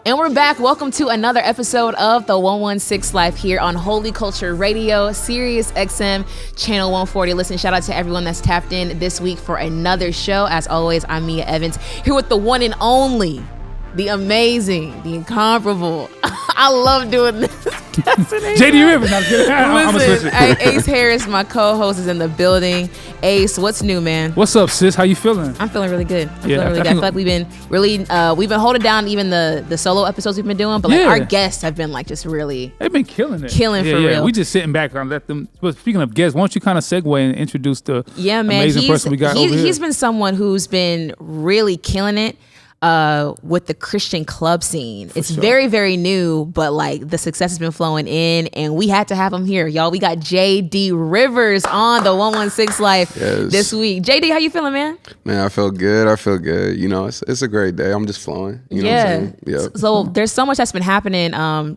And we're back. Welcome to another episode of the 116 Life here on Holy Culture Radio, Sirius XM, Channel 140. Listen, shout out to everyone that's tapped in this week for another show. As always, I'm Mia Evans, here with the one and only, the amazing, the incomparable. I love doing this. JD Rivers. Listen, Ace Harris, my co-host, is in the building. Ace, what's new, man? What's up, sis? How you feeling? I'm feeling really good. I feel like we've been holding down even the solo episodes we've been doing, but like our guests have been like just really they've been killing it. Real. We just sitting back and let them. But speaking of guests, why don't you kind of segue and introduce the amazing person we got over here? He's been someone who's been really killing it with the Christian club scene. It's very, very new, but like the success has been flowing in, and we had to have him here, y'all. We got JD Rivers on the 116 Life this week. JD, how you feeling, man? Man, I feel good. You know, it's a great day. I'm just flowing. You know what I'm saying? Yeah. So there's so much that's been happening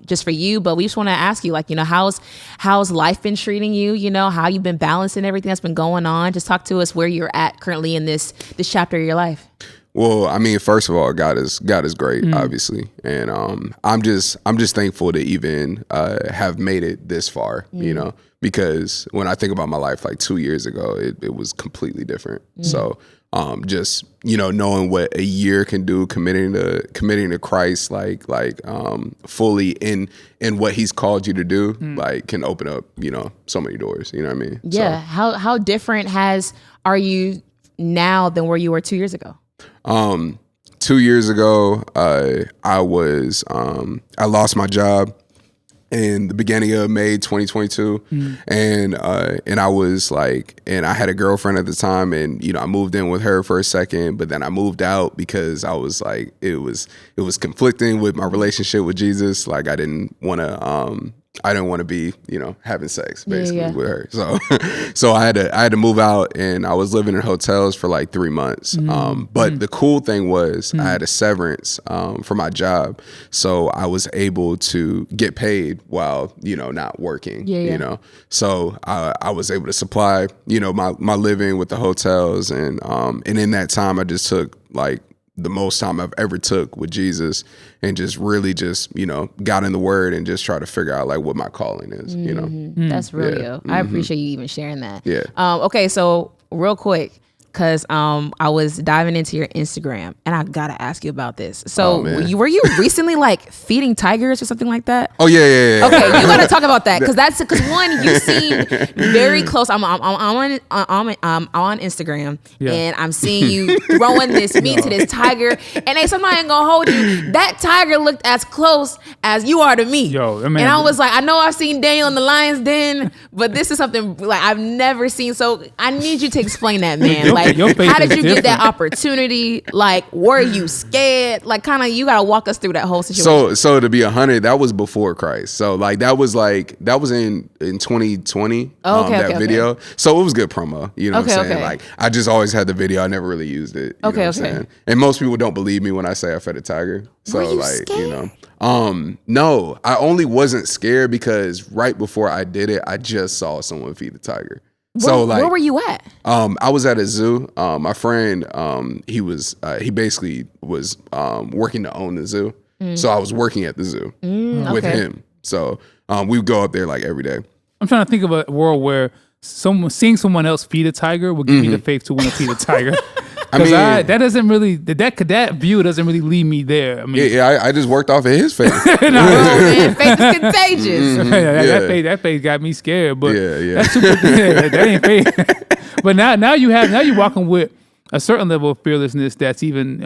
just for you, but we just want to ask you, like, you know, how's life been treating you? You know, how you've been balancing everything that's been going on? Just talk to us where you're at currently in this chapter of your life. Well, I mean, first of all, God is great, obviously, and I'm just thankful to even have made it this far, you know, because when I think about my life like 2 years ago, it was completely different. So just, you know, knowing what a year can do, committing to Christ, like fully in what He's called you to do, like can open up, you know, so many doors. You know what I mean? Yeah. So, how different are you now than where you were 2 years ago? 2 years ago, I lost my job in the beginning of May 2022, and I was like, and I had a girlfriend at the time, and you know, I moved in with her for a second, but then I moved out because I was like, it was conflicting with my relationship with Jesus. Like I didn't want to be, you know, having sex basically with her. So I had to move out, and I was living in hotels for like 3 months. But the cool thing was I had a severance for my job, so I was able to get paid while, you know, not working. You know, so I was able to supply, you know, my living with the hotels, and in that time I just took like the most time I've ever took with Jesus, and just really just, you know, got in the Word and just try to figure out like what my calling is, you know. That's real. Yeah. I appreciate you even sharing that. Yeah. Okay, so real quick, because I was diving into your Instagram, and I gotta ask you about this. So were you recently like feeding tigers or something like that? Oh yeah. Okay, you gotta talk about that, because one, you seem very close. I'm on Instagram, and I'm seeing you throwing this meat to this tiger, and somebody ain't gonna hold you. That tiger looked as close as you are to me. Yo, and I was like, I know I've seen Daniel in the Lion's Den, but this is something like I've never seen. So I need you to explain that, man. Like, how did you get that opportunity? Like, were you scared? Like, kind of, you gotta walk us through that whole situation. So to be 100, that was before Christ. So like that was in 2020. That video. So it was good promo. You know what I'm saying? Like I just always had the video. I never really used it. You know what I'm saying? And most people don't believe me when I say I fed a tiger. So were you like scared? you know, no, I only wasn't scared because right before I did it, I just saw someone feed the tiger. Where were you at? I was at a zoo. My friend, he basically was working to own the zoo. So I was working at the zoo with him. So we would go up there like every day. I'm trying to think of a world where seeing someone else feed a tiger would give me the faith to want to feed a tiger. I mean, that view doesn't really lead me there. I mean, I just worked off of his faith. Man, faith is contagious. That faith got me scared, but that's super, that ain't faith. But now you're walking with a certain level of fearlessness that's even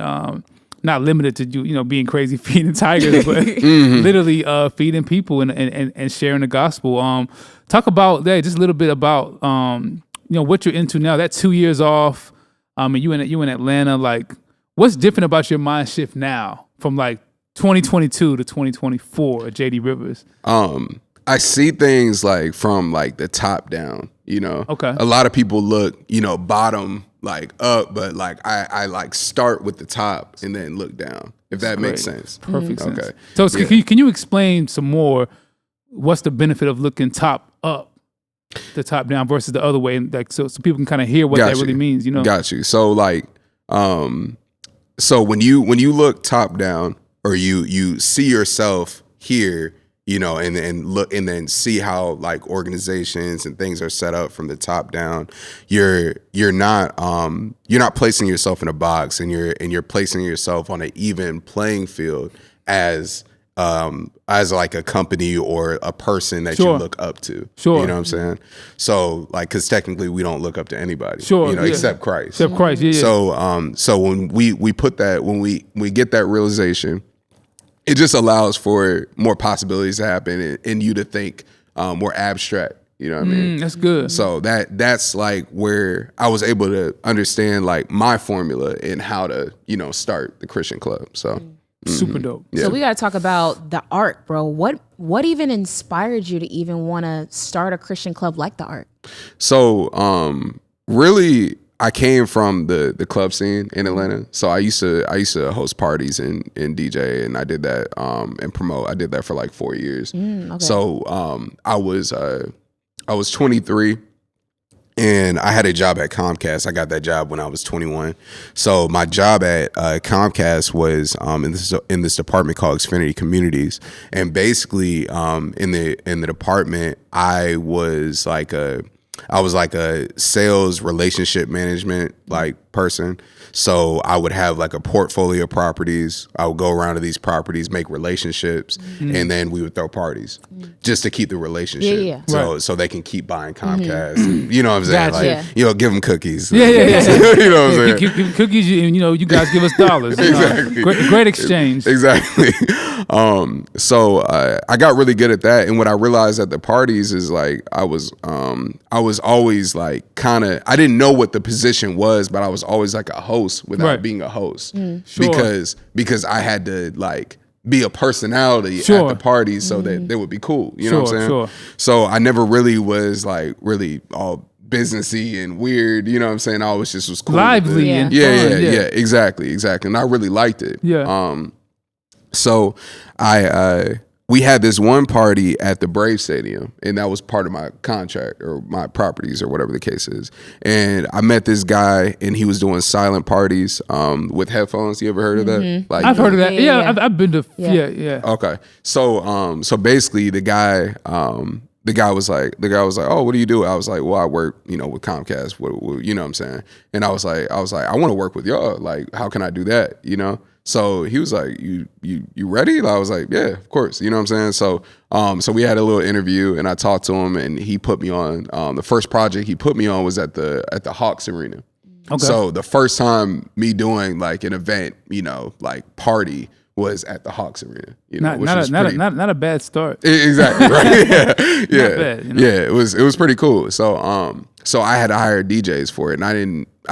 not limited to you know, being crazy feeding tigers, but literally feeding people and sharing the gospel. Talk about that, just a little bit about you know, what you're into now. That 2 years off. And you in Atlanta, like, what's different about your mind shift now from like 2022 to 2024 at JD Rivers? I see things like from like the top down, you know. Okay. A lot of people look, you know, bottom like up, but like I like start with the top and then look down, if that makes sense. Perfect sense. Okay. So can you explain some more what's the benefit of looking top up? The top down versus the other way, like so people can kind of hear what that really means, you know. Got you. So like, so when you look top down, or you see yourself here, you know, and look and then see how like organizations and things are set up from the top down. You're not placing yourself in a box, and you're placing yourself on an even playing field as like a company or a person that you look up to. Sure. You know what I'm saying? So like, because technically we don't look up to anybody. Sure. You know, except Christ. Except Christ. Yeah. So when we put that, when we get that realization, it just allows for more possibilities to happen and you to think more abstract. You know what I mean? That's good. So that's like where I was able to understand like my formula and how to, you know, start the Christian club. So super dope. So we got to talk about the Ark, bro. What even inspired you to even want to start a Christian club like the Ark? So really, I came from the club scene in Atlanta. So I used to host parties and DJ, and I did that and promote. I did that for like 4 years. Okay. So I was 23. And I had a job at Comcast. I got that job when I was 21. So my job at Comcast was in this department called Xfinity Communities. And basically, in the department, I was like a sales relationship management like person. So I would have like a portfolio of properties. I would go around to these properties, make relationships, and then we would throw parties just to keep the relationship. Yeah. So they can keep buying Comcast. And, you know what I'm saying? Gotcha. Like, you know, give them cookies. Yeah. You know what I'm saying? Give cookies, you know, you guys give us dollars. Exactly. Great exchange. Exactly. So I got really good at that. And what I realized at the parties is like, I was always like I didn't know what the position was, but I was always like a host without being a host. Sure. Because I had to like be a personality at the parties so that they would be cool. You know what I'm saying? Sure. So I never really was like really all businessy and weird. You know what I'm saying? I always just was cool. Lively and yeah, fun. Yeah. Exactly. And I really liked it. Yeah. So we had this one party at the Brave Stadium, and that was part of my contract or my properties or whatever the case is. And I met this guy, and he was doing silent parties with headphones. You ever heard of that? Like, I've heard of that. Yeah. I've been to. Yeah. Okay. So basically, the guy was like, oh, what do you do? I was like, well, I work, you know, with Comcast. What you know what I'm saying? And I was like, I want to work with y'all. Like, how can I do that? You know? So he was like, you ready? I was like, yeah, of course. You know what I'm saying? So we had a little interview, and I talked to him, and he put me on. The first project he put me on was at the Hawks Arena. Okay. So the first time me doing like an event, you know, like party, was at the Hawks Arena. You know, not a bad start. Exactly. Right. Yeah. Not bad, you know? Yeah. It was pretty cool. So I had to hire DJs for it, and I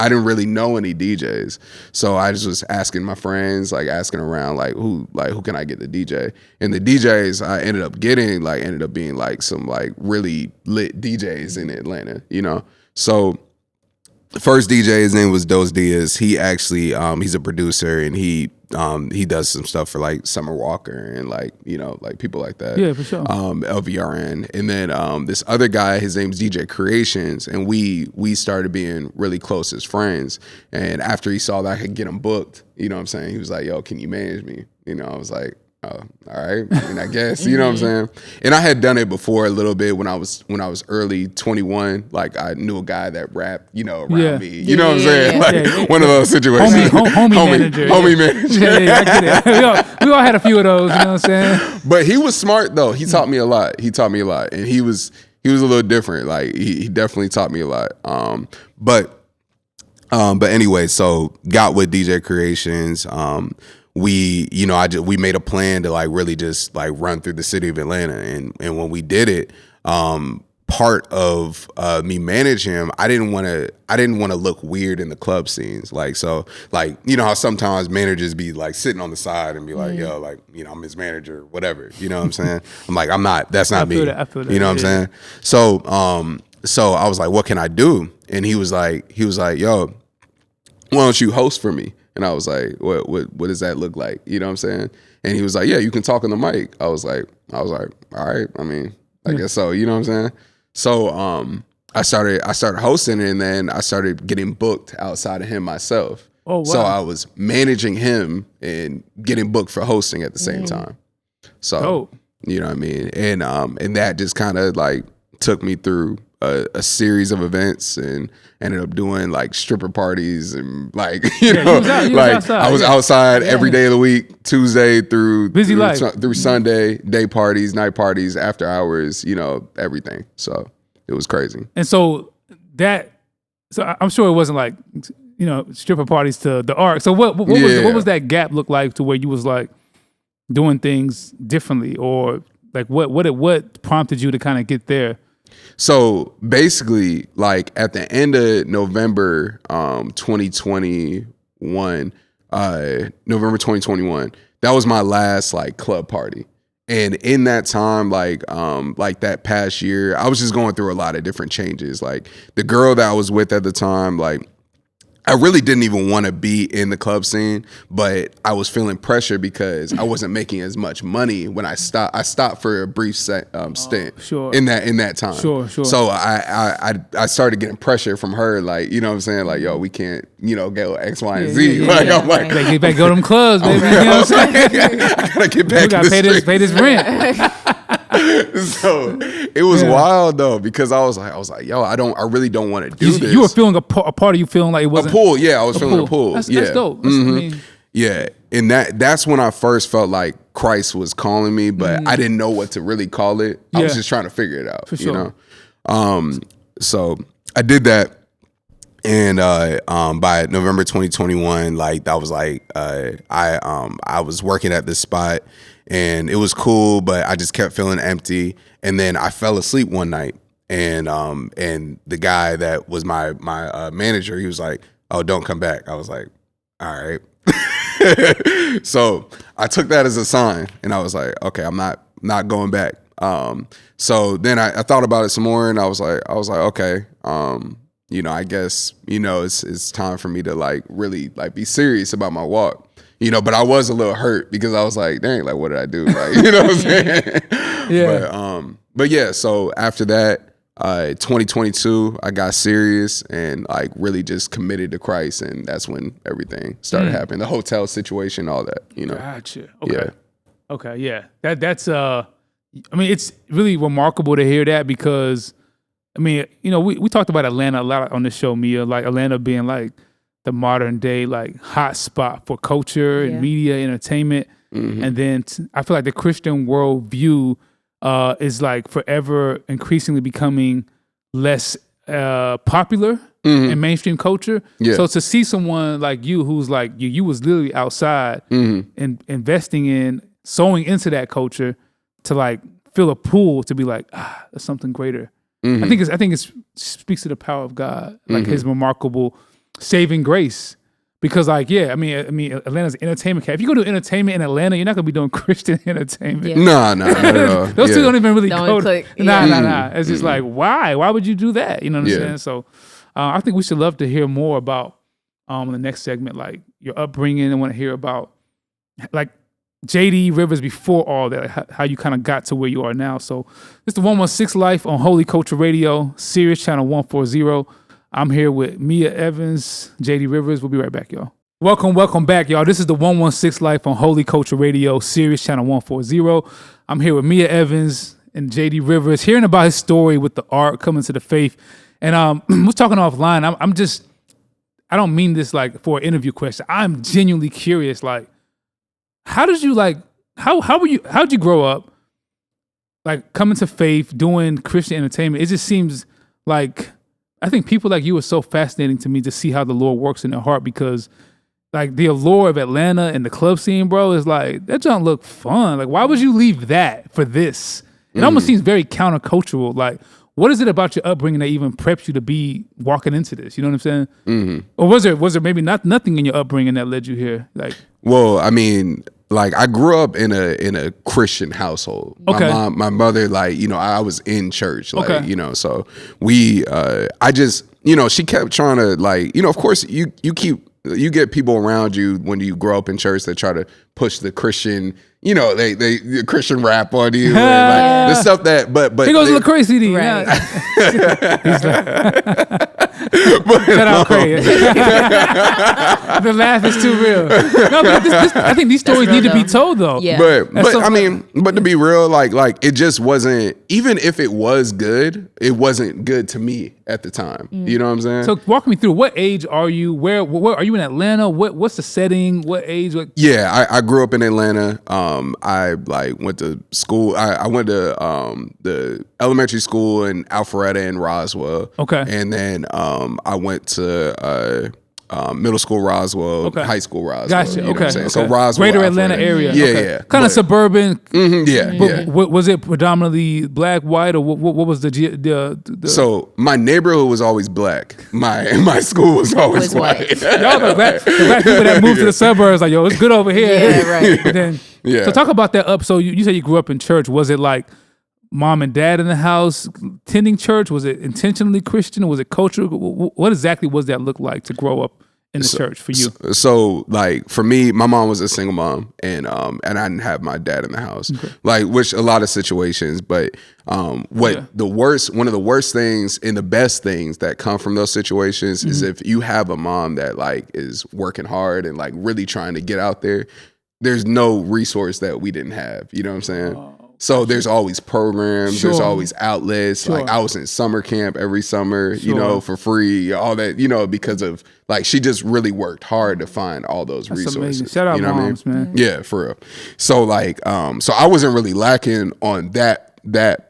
didn't really know any DJs. So I just was asking my friends, like asking around, like who can I get the DJ? And the DJs I ended up being like some like really lit DJs in Atlanta, you know? So the first DJ, his name was Dos Diaz. He actually, he's a producer, and he does some stuff for like Summer Walker and like, you know, like people like that. Yeah, for sure. LVRN. And then this other guy, his name's DJ Creations, and we started being really close as friends. And after he saw that I could get him booked, you know what I'm saying? He was like, yo, can you manage me? You know, I was like, oh, all right. I mean, I guess, you know what I'm saying? And I had done it before a little bit when I was early 21. Like I knew a guy that rapped, you know, around me. You know what I'm saying? Like one of those situations. Homie manager. Homie manager. Yeah, I get it. We all had a few of those, you know what I'm saying? But he was smart though. He taught me a lot. And he was a little different. Like he definitely taught me a lot. But anyway, so got with DJ Creations. We made a plan to like really just like run through the city of Atlanta, and when we did it, part of me managing him, I didn't want to look weird in the club scenes, like so, like you know how sometimes managers be like sitting on the side and be like, yo, like you know I'm his manager, whatever, you know what I'm saying? I'm like I'm not. That's not me. I feel that. You know what I'm saying? So I was like, what can I do? And he was like, yo, why don't you host for me? And I was like, what does that look like? You know what I'm saying? And he was like, yeah, you can talk on the mic. I was like, all right. I mean, I guess so. You know what I'm saying? So I started hosting, and then I started getting booked outside of him myself. Oh, wow. So I was managing him and getting booked for hosting at the same time. So, you know what I mean? And that just kind of like took me through a series of events and ended up doing like stripper parties and like, I was outside every day of the week, Tuesday through Sunday, day parties, night parties, after hours, everything. So it was crazy. And so I'm sure it wasn't like, stripper parties to the Ark. So what was that gap look like to where you was like doing things differently, or like what prompted you to kind of get there? So basically, like at the end of November 2021, that was my last like club party. And in that time, like that past year, I was just going through a lot of different changes. Like the girl that I was with at the time, like I really didn't even want to be in the club scene, but I was feeling pressure because I wasn't making as much money when I stopped. I stopped for a brief stint in that time. Sure. So I started getting pressure from her, like, you know what I'm saying? Like, yo, we can't, go X, Y, and Z. I'm like, get back, go to them clubs, baby. You know what I'm saying? I gotta get back. We gotta pay this rent. So it was wild though, because I was like, yo, I really don't want to do this. You were feeling a part of you feeling like it wasn't a pull. Yeah, I was feeling a pull. That's dope. Yeah, and that's when I first felt like Christ was calling me, but I didn't know what to really call it. I was just trying to figure it out. For sure. So I did that, and by November 2021, like that was like I was working at this spot. And it was cool, but I just kept feeling empty. And then I fell asleep one night, and the guy that was my manager, he was like, "Oh, don't come back." I was like, "All right." So I took that as a sign, and I was like, "Okay, I'm not going back." So then I thought about it some more, and I was like, "Okay, I guess it's time for me to like really like be serious about my walk." But I was a little hurt because I was like, dang, like, what did I do? Like, you know what I'm saying? Yeah. But yeah, so after that, 2022, I got serious and like really just committed to Christ. And that's when everything started happening. The hotel situation, all that, Gotcha. Okay. Yeah. Okay. Yeah. That's, it's really remarkable to hear that because, we talked about Atlanta a lot on the show, Mia, like Atlanta being like the modern day like hot spot for culture and media entertainment. And then I feel like the Christian worldview is like forever increasingly becoming less popular in mainstream culture. So to see someone like you who's like you was literally outside and investing in sowing into that culture to like feel a pull to be like, there's something greater. I think it speaks to the power of God, like his remarkable saving grace. Because Atlanta's an entertainment camp. If you go to entertainment in Atlanta, you're not gonna be doing Christian entertainment. Yeah. No, not at all. Those two don't even really go. Click. Nah. It's just like, why? Why would you do that? You know what I'm saying? So I think we should love to hear more about the next segment, like your upbringing. I want to hear about like JD Rivers before all that, like how you kind of got to where you are now. So it's the 116 Life on Holy Culture Radio, Sirius Channel 140. I'm here with Mia Evans, JD Rivers. We'll be right back, y'all. Welcome back, y'all. This is the 116 Life on Holy Culture Radio, Sirius Channel 140. I'm here with Mia Evans and JD Rivers, hearing about his story with the Ark, coming to the faith. And we're talking offline. I don't mean this like for an interview question. I'm genuinely curious, like, how'd you grow up, like coming to faith, doing Christian entertainment? It just seems like, I think people like you are so fascinating to me to see how the Lord works in their heart, because like the allure of Atlanta and the club scene, bro, is like, that don't look fun. Like, why would you leave that for this? It almost seems very countercultural. Like, what is it about your upbringing that even preps you to be walking into this? You know what I'm saying? Or was there maybe nothing in your upbringing that led you here? Like, well, like I grew up in a Christian household. Okay. My mother, like, I was in church, like, Okay. so we, I just, she kept trying to, like, of course you get people around you when you grow up in church that try to push the Christian, the Christian rap on you, and like the stuff that, but he goes to the crazy CD. Right. Shout out Craig. The laugh is too real. No, but I think these stories need to be told though. Yeah. But I mean, but to be real, like it just wasn't. Even if it was good, it wasn't good to me at the time. You know what I'm saying? So walk me through. What age are you? Where are you in Atlanta? What's the setting? What age? Yeah, I grew up in Atlanta. I went to school. I went to the elementary school in Alpharetta and Roswell. Okay. And then I went to middle school Roswell, high school Roswell. Gotcha. You know what I'm saying? Okay. So Roswell, Greater Atlanta area. Yeah, okay. yeah. Kind of suburban. Yeah. Was it predominantly black, white, or what was the? So my neighborhood was always black. My school was always white. Y'all the black people that moved to the suburbs, like, yo, it's good over here. Yeah, right. But then, so talk about that up. So you said you grew up in church. Was it like mom and dad in the house attending church? Was it intentionally Christian, or was it cultural? What exactly was that look like to grow up in the church for you? So like for me, my mom was a single mom, and I didn't have my dad in the house, like, which a lot of situations. But one of the worst things and the best things that come from those situations is if you have a mom that like is working hard and like really trying to get out there. There's no resource that we didn't have. You know what I'm saying? So there's always programs, there's always outlets. Like I was in summer camp every summer, you know, for free, all that, you know, because of like, she just really worked hard to find all those resources. Amazing. Shout out you know moms, what I mean? man. Yeah, for real. So like, so I wasn't really lacking on that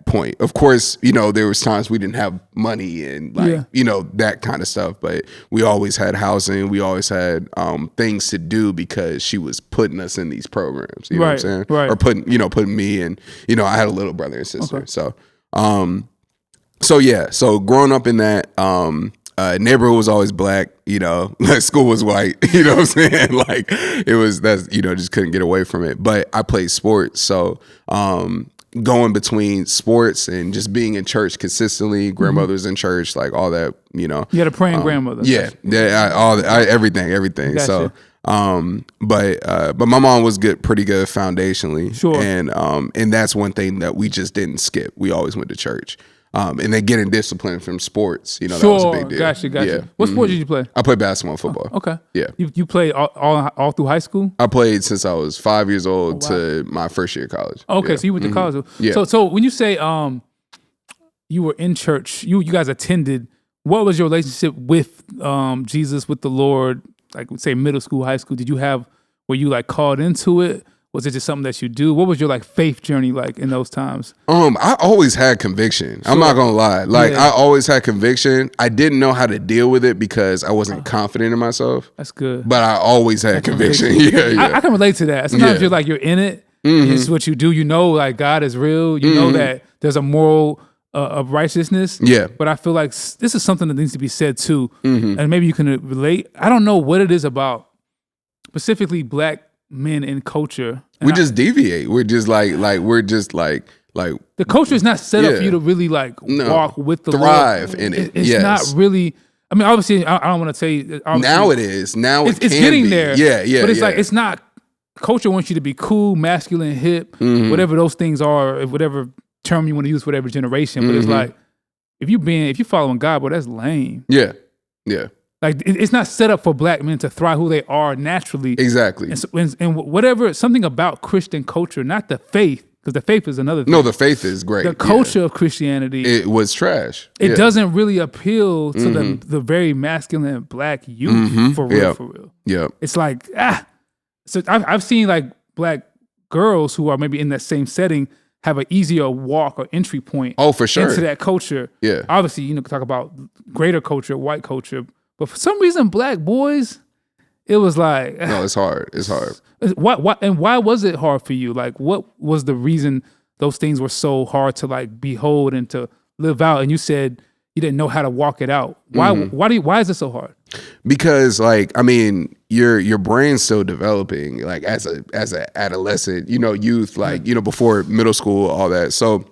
point. Of course, you know, there was times we didn't have money and like, you know, that kind of stuff, but we always had housing. We always had things to do because she was putting us in these programs, you know what I'm saying? Right. Or putting me in, you know, I had a little brother and sister. So, so growing up in that, neighborhood was always black, you know, school was white, you know what I'm saying? Like just couldn't get away from it. But I played sports. So, going between sports and just being in church consistently, grandmother's in church, like all that, you know. You had a praying grandmother. Yeah, everything. Gotcha. So, but my mom was pretty good foundationally. Sure. And that's one thing that we just didn't skip. We always went to church. And then getting disciplined from sports, you know, that was a big deal. Gotcha. Yeah. What sport did you play? I played basketball and football. Okay. Yeah. You played all through high school? I played since I was 5 years old to my first year of college. Okay, so you went to college. Yeah. So when you say you were in church, you guys attended, what was your relationship with Jesus, with the Lord? Like, say middle school, high school, were you like called into it? Was it just something that you do? What was your like faith journey like in those times? I always had conviction. Sure. I'm not gonna lie. Like I always had conviction. I didn't know how to deal with it because I wasn't confident in myself. That's good. But I always had conviction. Yeah. I can relate to that. Sometimes you're in it. It's what you do. You know, like God is real. You know that there's a moral of righteousness. Yeah. But I feel like this is something that needs to be said too. And maybe you can relate. I don't know what it is about specifically black men in culture. We just deviate. We're just like the culture is not set up for you to really walk with the thrive Lord. in it. It's not really. I mean, obviously, I don't want to say. Now it is. Now it's getting there. Yeah. But it's like it's not. Culture wants you to be cool, masculine, hip, whatever those things are, whatever term you want to use, whatever generation. But it's like if you following God, that's lame. Yeah. Like it's not set up for black men to thrive who they are naturally. Exactly. And whatever, something about Christian culture, not the faith, because the faith is another thing. No, the faith is great. The culture of Christianity. It was trash. It doesn't really appeal to the very masculine black youth for real. Yeah. It's like, So I've seen like black girls who are maybe in that same setting have an easier walk or entry point. Oh, for sure. Into that culture. Yeah. Obviously, talk about greater culture, white culture. But for some reason, black boys, it was like... No, it's hard. It's hard. Why was it hard for you? Like, what was the reason those things were so hard to like behold and to live out? And you said you didn't know how to walk it out. Why is it so hard? Because your brain's still developing, like as a adolescent, youth, like, before middle school, all that. So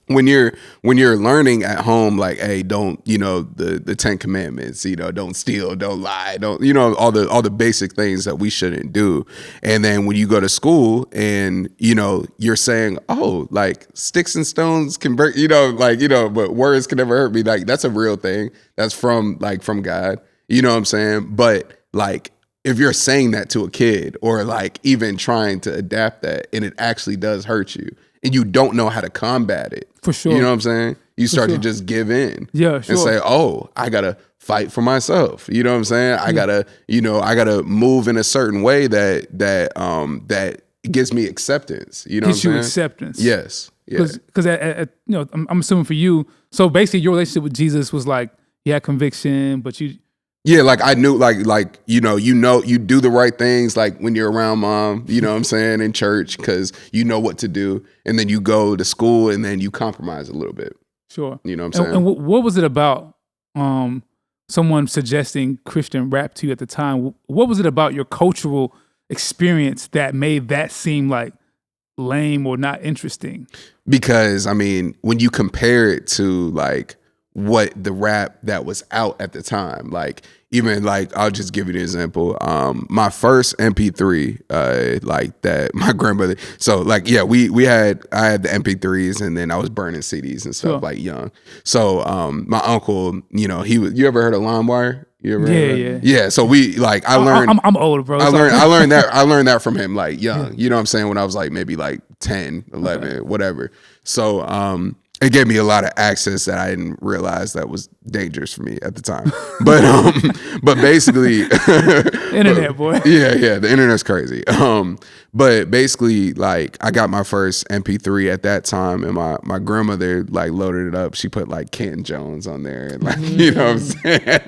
when you're learning at home, like, hey, don't, the 10 Commandments, don't steal, don't lie, don't, all the basic things that we shouldn't do. And then when you go to school and, you're saying, oh, like sticks and stones can break, but words can never hurt me. Like, that's a real thing. That's from God. You know what I'm saying? But like, if you're saying that to a kid or like even trying to adapt that and it actually does hurt you, and you don't know how to combat it. For sure. You know what I'm saying? You start to just give in. Yeah, sure. And say, oh, I got to fight for myself. You know what I'm saying? I got to move in a certain way that gives me acceptance. You know what I'm saying? Gives you acceptance. Yes. Because I'm assuming for you, so basically your relationship with Jesus was like, you had conviction, but you... Yeah, like I knew, like you do the right things, like when you're around mom, you know what I'm saying, in church, because you know what to do, and then you go to school, and then you compromise a little bit. Sure, you know what I'm saying. And what was it about someone suggesting Christian rap to you at the time? What was it about your cultural experience that made that seem like lame or not interesting? Because I mean, when you compare it to like what the rap that was out at the time, like even like I'll just give you an example. My first MP3, like that my grandmother. So like I had the MP3s and then I was burning CDs and stuff like young. So my uncle, you ever heard of LimeWire? You ever yeah. So I learned. I'm older, bro. I learned that from him like young. You know what I'm saying? When I was like maybe like 10, 11, whatever. So it gave me a lot of access that I didn't realize that was dangerous for me at the time. But basically, internet boy. Yeah, the internet's crazy. But basically, like I got my first MP3 at that time, and my grandmother like loaded it up. She put like Canton Jones on there, and like you know what I'm saying,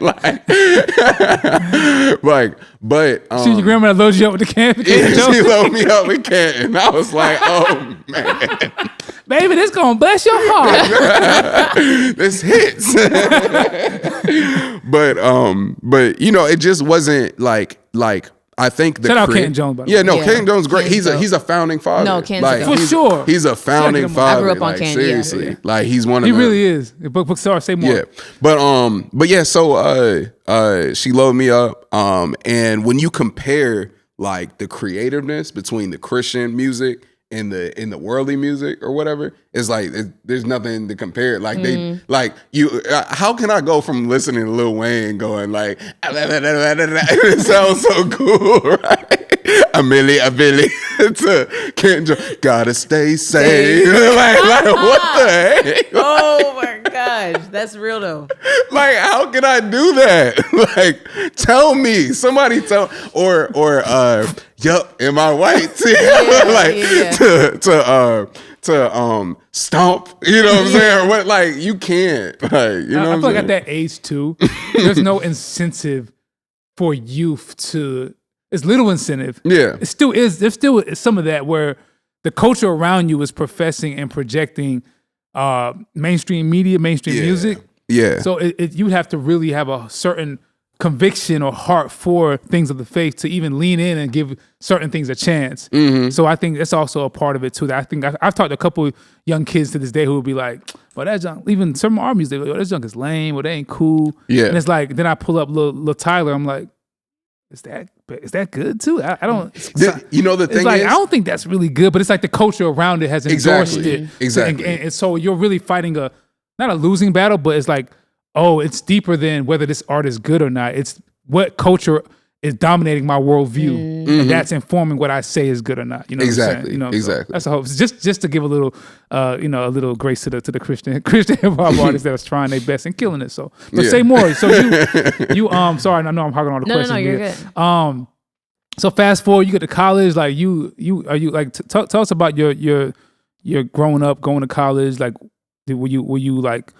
but your grandmother loaded you up with the Canton Jones. She loaded me up with Canton. I was like, oh man. Baby, this gonna bless your heart. This hits. But it just wasn't like I think the shout out Canton Jones. By the way. Canton Jones great. He's a founding father. No, Canton for sure. He's a founding father. I grew up on Canton. Seriously, Yeah. Like he's one of them. He really is. But sorry, say more. Yeah, but yeah. So she loaded me up. And when you compare like the creativeness between the Christian music in the worldly music or whatever, it's like there's nothing to compare. Like they like you. How can I go from listening to Lil Wayne going like it sounds so cool, right? A Billy to Kendra, gotta stay safe. like what the heck? Oh my gosh, that's real though. Like how can I do that? Like tell me, somebody tell or yup, am I white? To stomp, you know what I'm saying? What like you can't like you know. I feel like at that age too, there's no incentive for youth to. It's little incentive. Yeah, it still is. There's still some of that where the culture around you is professing and projecting mainstream media, mainstream music. Yeah. So you have to really have a certain conviction or heart for things of the faith to even lean in and give certain things a chance. Mm-hmm. So I think that's also a part of it too. That I think I've talked to a couple young kids to this day who would be like, well, that junk, even some of our music, like, that junk is lame or they ain't cool. Yeah. And it's like, then I pull up Lil Tyler, I'm like, is that good too? I don't. The thing it's like, is, I don't think that's really good, but it's like the culture around it has endorsed it. Exactly. And so you're really fighting not a losing battle, but it's like, oh, it's deeper than whether this art is good or not. It's what culture is dominating my worldview, and that's informing what I say is good or not. You know exactly. what I'm saying? Exactly. So that's a hope. Just to give a little, a little grace to the Christian hip hop artists that was trying their best and killing it. So, but say more. So you sorry, I know I'm hogging all the questions. No, you're good. So fast forward, you get to college. Like you like tell us about your growing up, going to college. Like were you like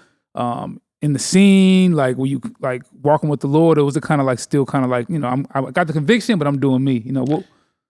in the scene? Like were you like walking with the Lord, or was it kind of like still kind of like I got the conviction, but I'm doing me?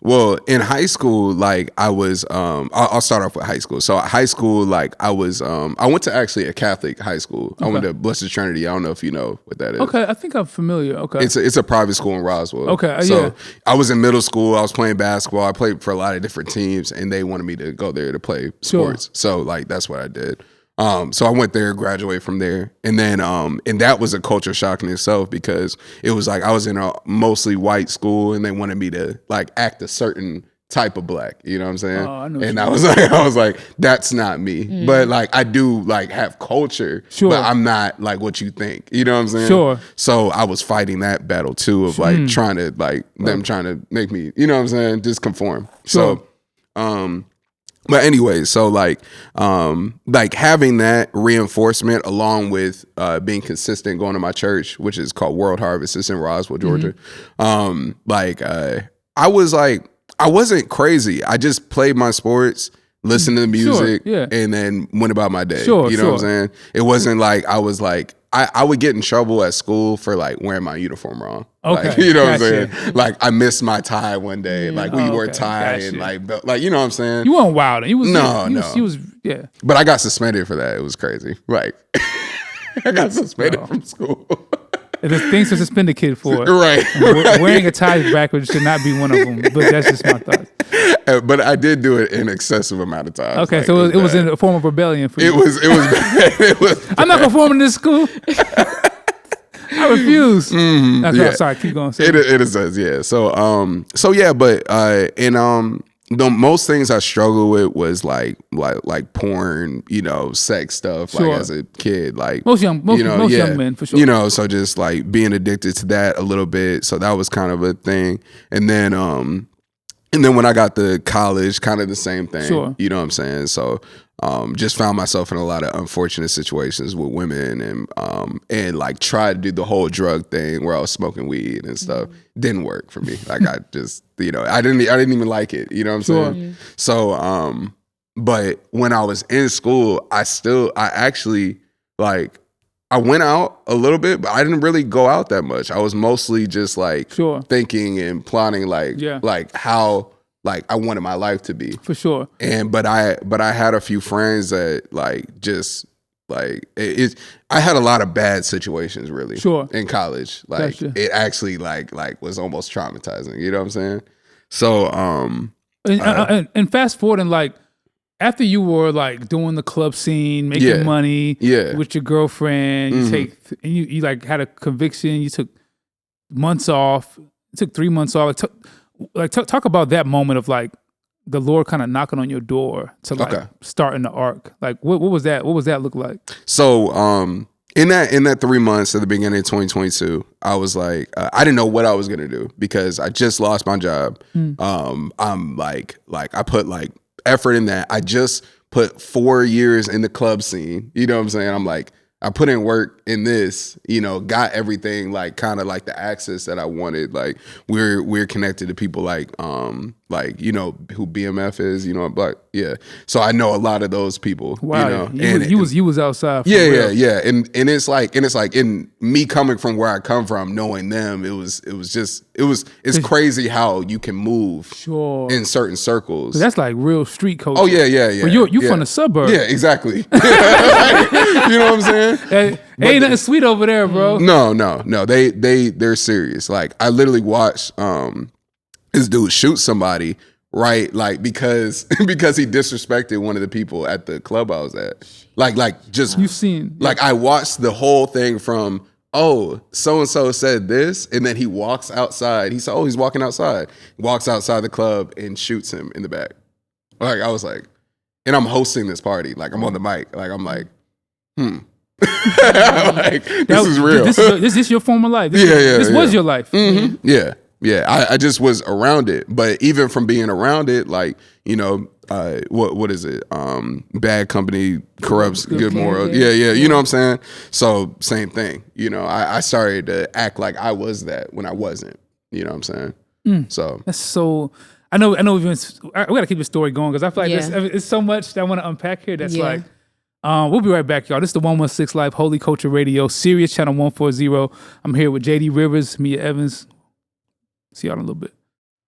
Well, in high school, like I was, I'll start off with high school. So at high school, like I was, I went to actually a Catholic high school. Okay. I went to Blessed Trinity. I don't know if you know what that is. Okay, I think I'm familiar. Okay. It's a private school in Roswell. Okay, so I was in middle school. I was playing basketball. I played for a lot of different teams, and they wanted me to go there to play sports. Sure. So like that's what I did. So I went there, graduated from there. And then, and that was a culture shock in itself because it was like I was in a mostly white school and they wanted me to like act a certain type of black, you know what I'm saying? Oh, I know and I was like, that's not me. But like, I do like have culture, but I'm not like what you think, you know what I'm saying? Sure. So I was fighting that battle too of like trying to like them trying to make me, you know what I'm saying? Just conform. Sure. So, but anyway, so like having that reinforcement along with being consistent, going to my church, which is called World Harvest, it's in Roswell, Georgia. I was like, I wasn't crazy. I just played my sports, listened to the music, and then went about my day. You know what I'm saying? It wasn't like I was like, I would get in trouble at school for like wearing my uniform wrong. Okay. Like, you know what I'm saying? Like I missed my tie one day. Like we wore a tie and like you know what I'm saying? You weren't wild. He was no. But I got suspended for that. It was crazy. Like I got suspended from school. There's things to suspend a kid for. Right. Wearing a tie backwards should not be one of them. But that's just my thoughts. But I did do it an excessive amount of times. Okay, like, so it was in a form of rebellion for you. It was it was I'm not conforming to this school. I refuse. Sorry, keep going. It is, yeah. So yeah, but the most things I struggled with was like porn, you know, sex stuff, like as a kid, like most young men for sure. You know, so just like being addicted to that a little bit. So that was kind of a thing. And then when I got to college, kind of the same thing. Sure. You know what I'm saying? So just found myself in a lot of unfortunate situations with women and like tried to do the whole drug thing where I was smoking weed and stuff. Didn't work for me. Like I just, you know, I didn't even like it. You know what I'm saying? So, but when I was in school, I actually like, I went out a little bit, but I didn't really go out that much. I was mostly just like thinking and plotting like how like I wanted my life to be. For sure. But I had a few friends that like just like I had a lot of bad situations really in college. Like it actually like was almost traumatizing. You know what I'm saying? So and fast forward and like after you were like doing the club scene, making money with your girlfriend, you like had a conviction, you took months off, it took 3 months off. Talk about that moment of like the Lord kind of knocking on your door to like starting the arc. Like what was that? What was that look like? So in that 3 months at the beginning of 2022, I was like, I didn't know what I was gonna do because I just lost my job. I'm like I put like effort in that. I just put 4 years in the club scene. You know what I'm saying? I'm like, I put in work in this, you know, got everything like kind of like the access that I wanted. Like we're connected to people like you know who BMF is, you know, but so I know a lot of those people. Wow, you know, you was outside. Yeah, and it's like in me coming from where I come from, knowing them, it's crazy how you can move in certain circles. That's like real street culture. Oh yeah. But you from the suburbs. Yeah, exactly. You know what I'm saying? Ain't nothing sweet over there, bro. No. They're serious. Like I literally watched this dude shoot somebody, right? Like because he disrespected one of the people at the club I was at. Like just you've seen like I watched the whole thing from so and so said this, and then he walks outside. He said, he's walking outside. Walks outside the club and shoots him in the back. Like I was like, and I'm hosting this party. Like I'm on the mic. Like I'm like, like this is real. This is your former life. This was your life. Mm-hmm. Yeah. I just was around it, but even from being around it, like you know, what is it? Bad company corrupts good morals. Yeah. You know what I'm saying? So same thing. You know, I started to act like I was that when I wasn't. You know what I'm saying? So that's so. I know. We gotta keep the story going because I feel like it's so much that I want to unpack here. That's like. We'll be right back, y'all. This is the 116 Life Holy Culture Radio, Sirius Channel 140. I'm here with JD Rivers, Mia Evans. See y'all in a little bit.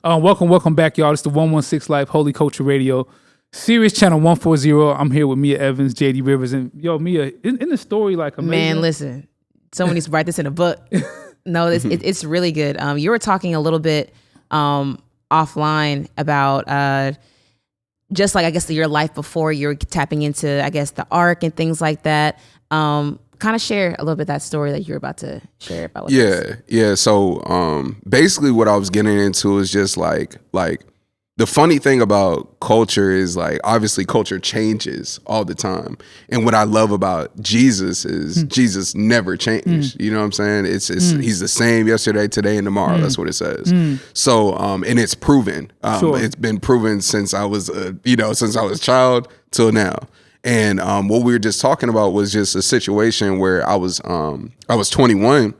Welcome back, y'all. This is the 116 Life Holy Culture Radio, Sirius Channel 140. I'm here with Mia Evans, JD Rivers, and yo, Mia, in the story, like amazing. Man, listen, someone needs to write this in a book. No, it's really good. You were talking a little bit offline about just like, I guess, your life before you're tapping into, I guess, the arc and things like that. Kind of share a little bit of that story that you're about to share about. Yeah. So basically what I was getting into is just like the funny thing about culture is like, obviously culture changes all the time. And what I love about Jesus is Jesus never changed. You know what I'm saying? He's the same yesterday, today, and tomorrow. That's what it says. So, and it's proven. It's been proven since I was, since I was a child till now. And what we were just talking about was just a situation where I was 21.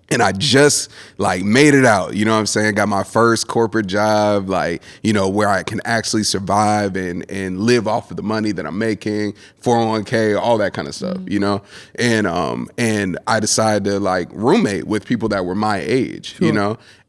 And I just like made it out, you know what I'm saying? Got my first corporate job, like, where I can actually survive and live off of the money that I'm making, 401k, all that kind of stuff, And I decided to like roommate with people that were my age,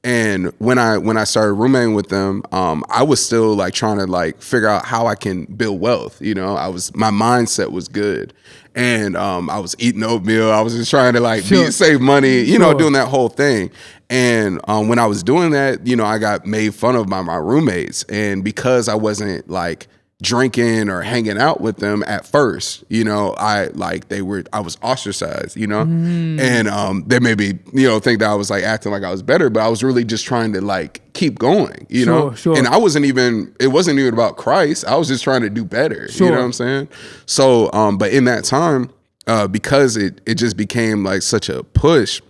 And when I started roommating with them, I was still like trying to like figure out how I can build wealth. My mindset was good. And I was eating oatmeal. I was just trying to like save money, doing that whole thing. And when I was doing that, I got made fun of by my roommates. And because I wasn't like drinking or hanging out with them at first, I was ostracized, and they made me, think that I was like acting like I was better, but I was really just trying to like keep going, know? And it wasn't even about Christ. I was just trying to do better, you know what I'm saying? So, but in that time, because it just became like such a push,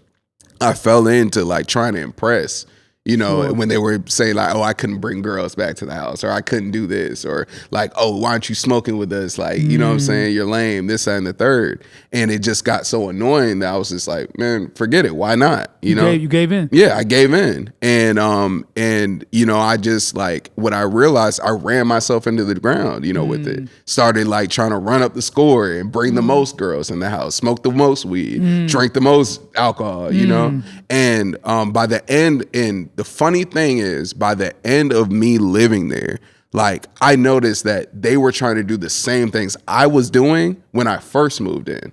I fell into like trying to impress, when they were saying like, oh, I couldn't bring girls back to the house, or I couldn't do this, or like, oh, why aren't you smoking with us? Like, you know what I'm saying? You're lame, this, that, and the third. And it just got so annoying that I was just like, man, forget it. Why not? You gave in. Yeah, I gave in. And I just like, what I realized, I ran myself into the ground, with it. Started like trying to run up the score and bring the most girls in the house, smoke the most weed, drink the most alcohol, And by the end, and the funny thing is, by the end of me living there, like I noticed that they were trying to do the same things I was doing when I first moved in.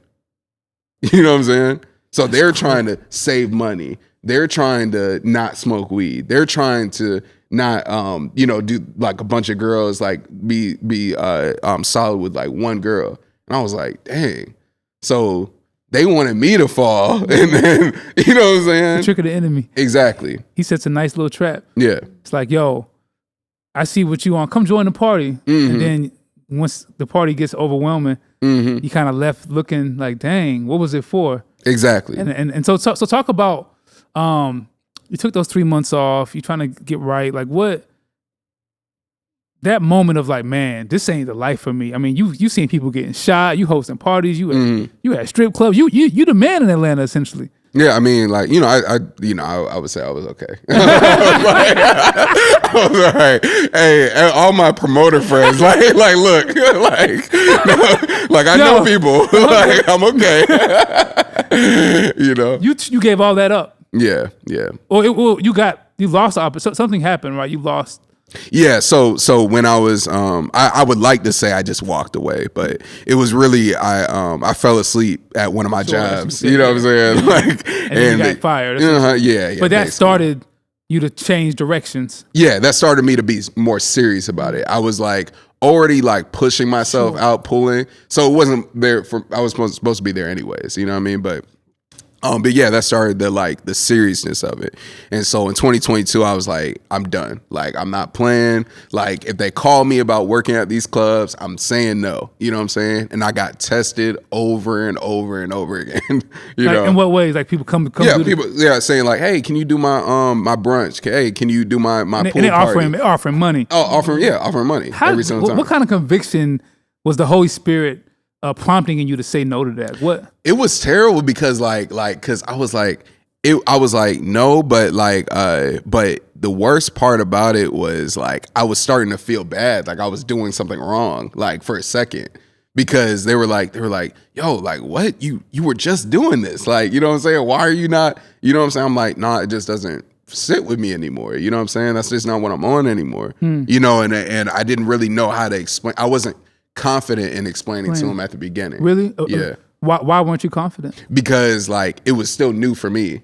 You know what I'm saying? So they're trying to save money. They're trying to not smoke weed. They're trying to not, do like a bunch of girls, like be solid with like one girl. And I was like, dang. So they wanted me to fall, and then, you know what I'm saying? The trick of the enemy. Exactly. He sets a nice little trap. Yeah. It's like, yo, I see what you want. Come join the party. And then once the party gets overwhelming, you kind of left looking like, dang, what was it for? Exactly. And so talk about, you took those 3 months off, you're trying to get right. Like what, that moment of like, man, this ain't the life for me. I mean, you seen people getting shot, you hosting parties, you at strip clubs, you the man in Atlanta essentially. Yeah, I mean, like, I would say I was okay. I was all right. Hey, all my promoter friends, like, look, like I know people, like, I'm okay. You gave all that up. Yeah. Well, you lost the opportunity. Something happened, right? You lost. Yeah, so when I was I would like to say I just walked away, but it was really I fell asleep at one of my jobs. You know what I'm saying? Like, and you got fired. Yeah. But that started you to change directions. Yeah, that started me to be more serious about it. I was like already like pushing myself out, pulling. So it wasn't there I was supposed to be there anyways. You know what I mean? But yeah, that started the seriousness of it. And so in 2022, I was like, I'm done. Like, I'm not playing. Like, if they call me about working at these clubs, I'm saying no. You know what I'm saying? And I got tested over and over and over again. you know? In what ways? Like people come. Yeah, saying like, hey, can you do my my brunch? Hey, can you do my pool and they party? offering money. Oh, offering money every single time. What kind of conviction was the Holy Spirit prompting in you to say no to that? What? It was terrible because because I was like no, but but the worst part about it was like I was starting to feel bad, like I was doing something wrong, like for a second, because they were like, yo, like what? You were just doing this, like, you know what I'm saying? Why are you not? You know what I'm saying? I'm like, nah, it just doesn't sit with me anymore. You know what I'm saying? That's just not what I'm on anymore. You know, and I didn't really know how to explain. I wasn't confident in explaining to him at the beginning. Really? Yeah. Why weren't you confident? Because like it was still new for me.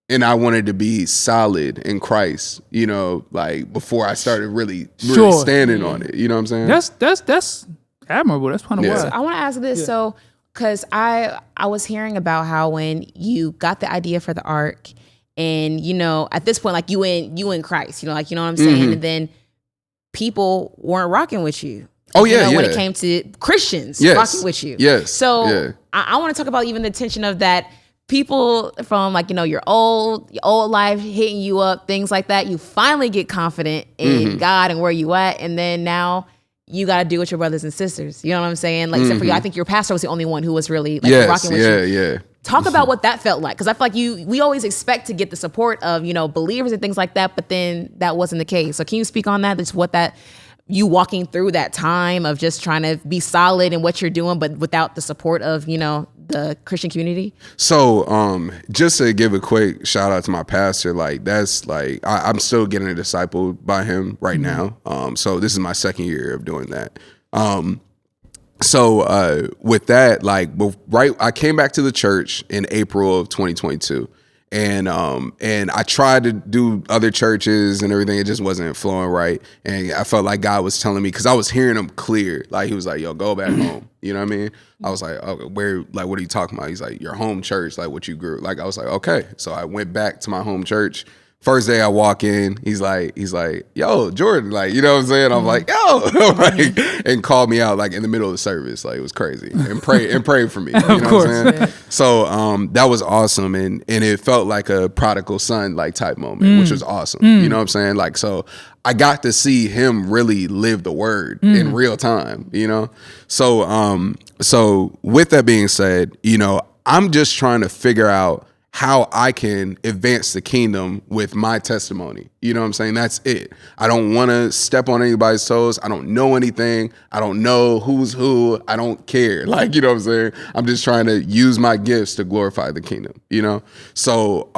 And I wanted to be solid in Christ, you know, like before I started really standing on it. You know what I'm saying? That's admirable. That's kind of wild. So I want to ask this. So, because I was hearing about how when you got the idea for the ark, and you know, at this point, like you in Christ, you know, like you know what I'm saying, and then people weren't rocking with you. Oh you yeah, know, when it came to Christians rocking with you. Yes. So I want to talk about even the tension of that. People from like, you know, your old life hitting you up, things like that. You finally get confident in God and where you at. And then now you got to do with your brothers and sisters. You know what I'm saying? Like, except for you, I think your pastor was the only one who was really like rocking with you. Yeah. Talk about what that felt like. Cause I feel like we always expect to get the support of, you know, believers and things like that. But then that wasn't the case. So can you speak on that? Just what that, you walking through that time of just trying to be solid in what you're doing, but without the support of, you know, the Christian community? So just to give a quick shout out to my pastor, like that's like I'm still getting discipled by him right now. So this is my second year of doing that. So with that, like I came back to the church in April of 2022. And I tried to do other churches and everything. It just wasn't flowing right. And I felt like God was telling me, because I was hearing him clear. Like he was like, yo, go back home. You know what I mean? I was like, okay, what are you talking about? He's like, your home church, like what you grew. Like I was like, okay. So I went back to my home church. First day I walk in, he's like, yo, Jordan, like, you know what I'm saying? I'm like, yo, like, and called me out like in the middle of the service. Like it was crazy. And prayed for me. You know what I'm saying? So that was awesome. And it felt like a prodigal son like type moment, which was awesome. You know what I'm saying? Like, so I got to see him really live the word in real time, you know? So with that being said, you know, I'm just trying to figure out how I can advance the kingdom with my testimony. You know what I'm saying? That's it. I don't want to step on anybody's toes. I don't know anything. I don't know who's who. I don't care. Like, you know what I'm saying? I'm just trying to use my gifts to glorify the kingdom, you know? So,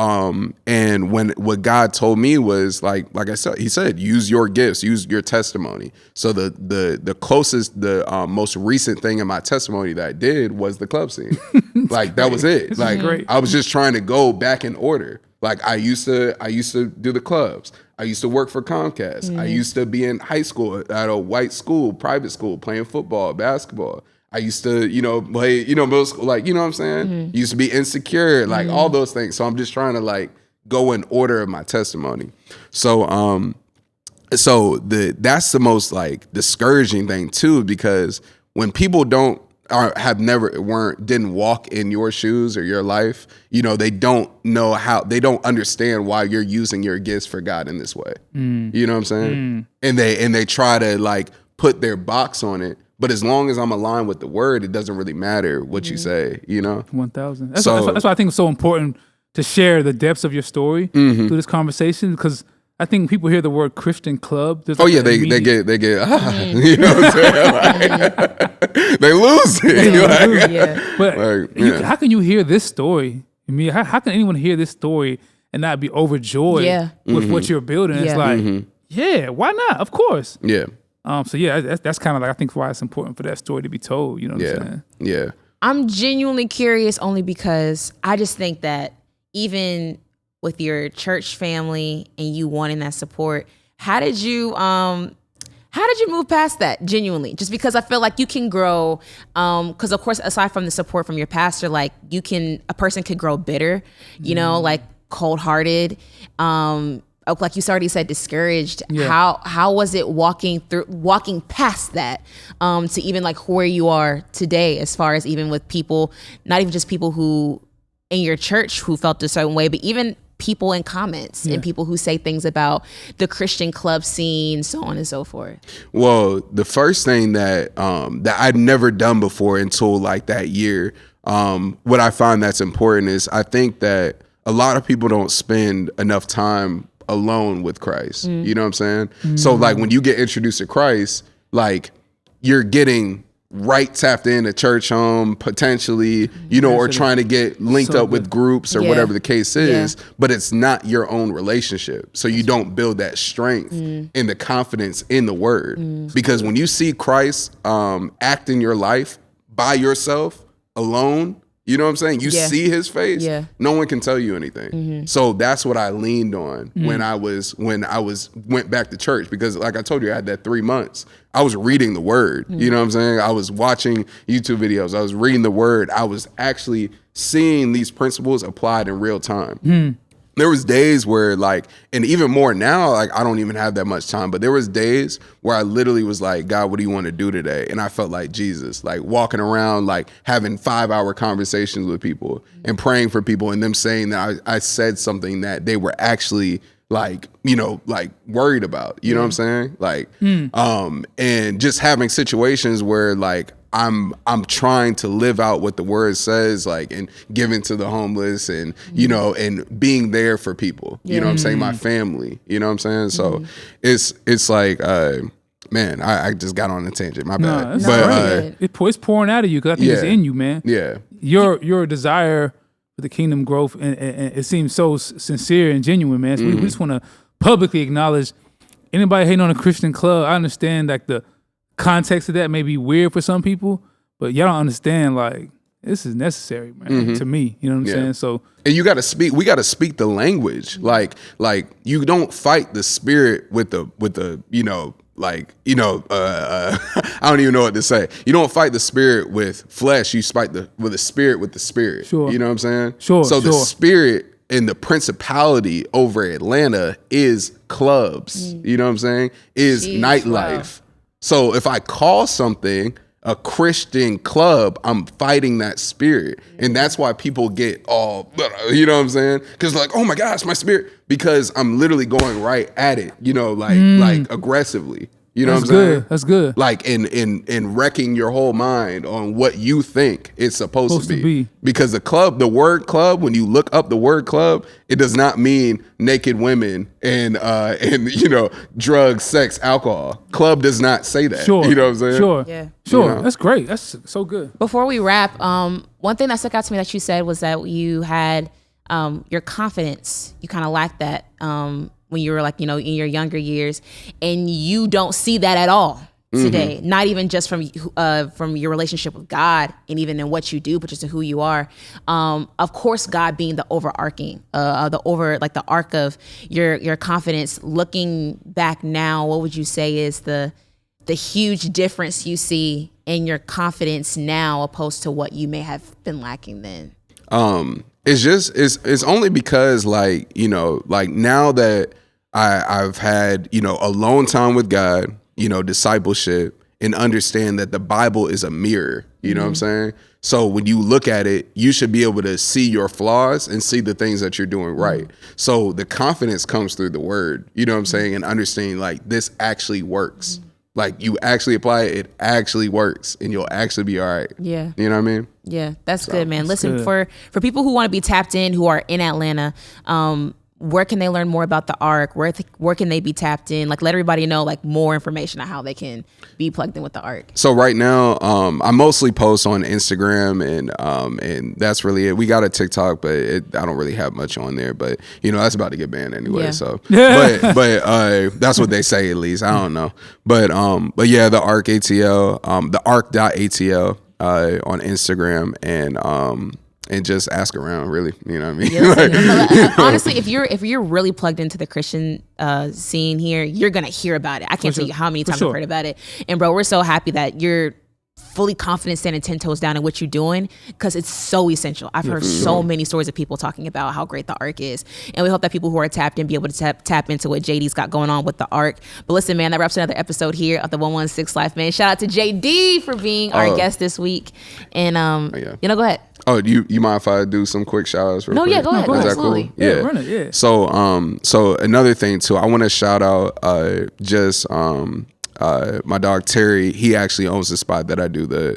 and what God told me was like I said, he said, use your gifts, use your testimony. So the closest, most recent thing in my testimony that I did was the club scene. Like that was it. Like I was just trying to go back in order. Like I used to do the clubs. I used to work for Comcast. I used to be in high school at a white school, private school, playing football, basketball. I used to, you know, play, you know, middle school, like, you know what I'm saying? Used to be insecure, like all those things. So I'm just trying to like go in order of my testimony. So that's the most like discouraging thing too, because when people didn't walk in your shoes or your life, you know, they don't understand why you're using your gifts for God in this way. You know what I'm saying? And they try to like put their box on it. But as long as I'm aligned with the word, it doesn't really matter what you say, you know? 1,000. That's why I think it's so important to share the depths of your story through this conversation, because I think people hear the word Christian club. Like they get, you know what I'm saying? Like, they lose it. But how can you hear this story? I mean, how can anyone hear this story and not be overjoyed with what you're building? It's like, why not? Of course. Yeah. So that's kind of like, I think why it's important for that story to be told. You know what I'm saying? Yeah. I'm genuinely curious only because I just think that even with your church family and you wanting that support, how did you move past that genuinely? Just because I feel like you can grow, because of course, aside from the support from your pastor, like a person could grow bitter, you know, like cold-hearted, like you already said, discouraged. How was it walking past that to even like where you are today, as far as even with people, not even just people who in your church who felt a certain way, but even people in comments and people who say things about the Christian club scene, so on and so forth? Well, the first thing that I'd never done before until like that year, what I find that's important is I think that a lot of people don't spend enough time alone with Christ. You know what I'm saying? So like when you get introduced to Christ, like you're getting right tapped in a church home potentially, you know, or trying to get linked up with groups or whatever the case is, but it's not your own relationship. So you don't build that strength and the confidence in the word. Because when you see Christ act in your life by yourself, alone, You know what I'm saying? You see his face. Yeah. No one can tell you anything. So that's what I leaned on when I went back to church, because like I told you, I had that 3 months. I was reading the word. You know what I'm saying? I was watching YouTube videos. I was reading the word. I was actually seeing these principles applied in real time. There was days where like, and even more now, like I don't even have that much time, but there was days where I literally was like, God, what do you want to do today? And I felt like Jesus, like walking around, like having 5-hour conversations with people and praying for people, and them saying that I said something that they were actually like, you know, like worried about, you know what I'm saying? Like, and just having situations where like, I'm trying to live out what the word says, like, and giving to the homeless, and you know, and being there for people. You know what I'm saying? My family. You know what I'm saying? So it's like, man, I just got on a tangent. My bad. But it's pouring out of you, because I think it's in you, man. Yeah. Your desire for the kingdom growth, and it seems so sincere and genuine, man. So we just want to publicly acknowledge anybody hating on a Christian club. I understand like the context of that may be weird for some people, but y'all don't understand, like, this is necessary, man, to me. You know what I'm saying? So, and we got to speak the language. Like you don't fight the spirit with the, you know, like, you know, I don't even know what to say. You don't fight the spirit with flesh. You fight the spirit with the spirit. Sure. You know what I'm saying? Sure. So the spirit and the principality over Atlanta is clubs. You know what I'm saying? Is nightlife. Wow. So if I call something a Christian club, I'm fighting that spirit. And that's why people get all, you know what I'm saying? Because like, oh my gosh, my spirit. Because I'm literally going right at it, you know, like aggressively. You know what I'm saying? That's good. Like in wrecking your whole mind on what you think it's supposed to be. Because the word club, when you look up the word club, it does not mean naked women and you know, drugs, sex, alcohol. Club does not say that. Sure. You know what I'm saying? Sure. Yeah. Sure. You know? That's great. That's so good. Before we wrap, one thing that stuck out to me that you said was that you had your confidence. You kind of lacked that when you were like, you know, in your younger years, and you don't see that at all today. Not even just from your relationship with God, and even in what you do, but just in who you are. Of course, God being the overarching, the arc of your confidence. Looking back now, what would you say is the huge difference you see in your confidence now, opposed to what you may have been lacking then? It's only because, like, you know, like now that I've had, you know, alone time with God, you know, discipleship, and understand that the Bible is a mirror, you know what I'm saying? So when you look at it, you should be able to see your flaws and see the things that you're doing right. So the confidence comes through the word, you know what I'm saying? And understanding like this actually works. Like you actually apply it, it actually works, and you'll actually be all right. Yeah. You know what I mean? Yeah, that's good, man. Listen, for people who want to be tapped in, who are in Atlanta, where can they learn more about the ARC? Where can they be tapped in? Like, let everybody know like more information on how they can be plugged in with the ARC. So right now, I mostly post on Instagram, and that's really it. We got a TikTok, but I don't really have much on there. But you know, that's about to get banned anyway. Yeah. So, but that's what they say at least. I don't know. But yeah, the ARC ATL, the ARC.ATL on Instagram, and just ask around, really. You know what I mean? Yeah, honestly, if you're really plugged into the Christian scene here, you're gonna hear about it. I can't tell you how many times I've heard about it. And bro, we're so happy that you're fully confident, standing 10 toes down in what you're doing, because it's so essential. I've heard so many stories of people talking about how great the ARC is, and we hope that people who are tapped in be able to tap into what JD's got going on with the ARC. But listen, man, that wraps another episode here of the 116 Life, man. Shout out to JD for being our guest this week, and you know, go ahead. Oh, you mind if I do some quick shout outs? No, yeah, go ahead. Is that absolutely. Cool? Yeah, run it, yeah. So another thing too, I want to shout out my dog Terry. He actually owns the spot that I do the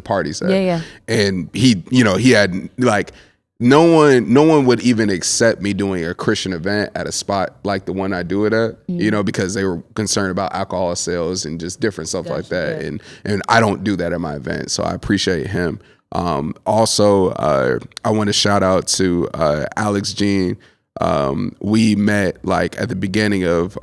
parties at. Yeah. And he had like no one would even accept me doing a Christian event at a spot like the one I do it at, you know, because they were concerned about alcohol sales and just different stuff like that. Yeah. And I don't do that at my event, so I appreciate him. Also, I want to shout out to Alex Jean. We met like at the beginning of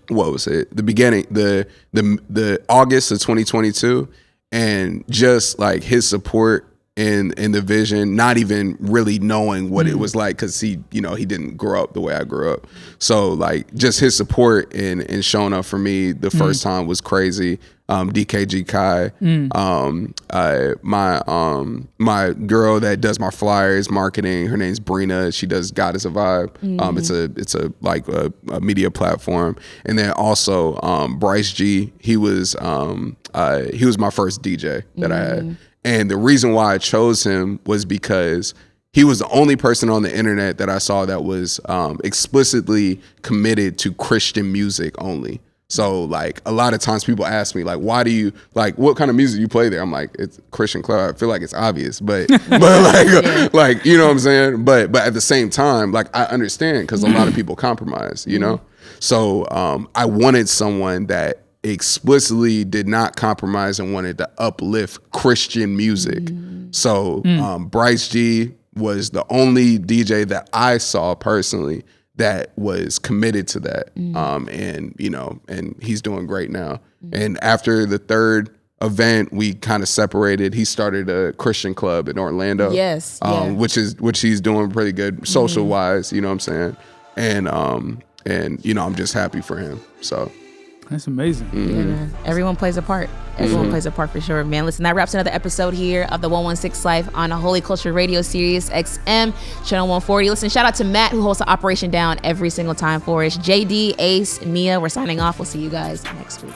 what was it? The beginning, the August of 2022. and just like his support in the vision, not even really knowing what it was like, because he didn't grow up the way I grew up. So like just his support and showing up for me the first time was crazy. DKG Kai, my girl that does my flyers marketing, her name's Brina. She does God is a Vibe. It's a like a media platform. And then also Bryce G. He was my first DJ that I had. And the reason why I chose him was because he was the only person on the internet that I saw that was explicitly committed to Christian music only. So like a lot of times people ask me like, why do you like, what kind of music you play there? I'm like, it's Christian club. I feel like it's obvious, but like, you know what I'm saying? But at the same time, like I understand, because a lot of people compromise, you know? So I wanted someone that explicitly did not compromise and wanted to uplift Christian music. So Bryce G was the only DJ that I saw personally that was committed to that. And he's doing great now. And after the third event, we kind of separated. He started a Christian club in Orlando. Which he's doing pretty good social wise, you know what I'm saying? And I'm just happy for him. So that's amazing. Yeah, man. Everyone plays a part. Everyone plays a part for sure, man. Listen, that wraps another episode here of the 116 Life on a Holy Culture Radio Series XM, Channel 140. Listen, shout out to Matt, who hosts the Operation Down every single time for us. JD, Ace, Mia, we're signing off. We'll see you guys next week.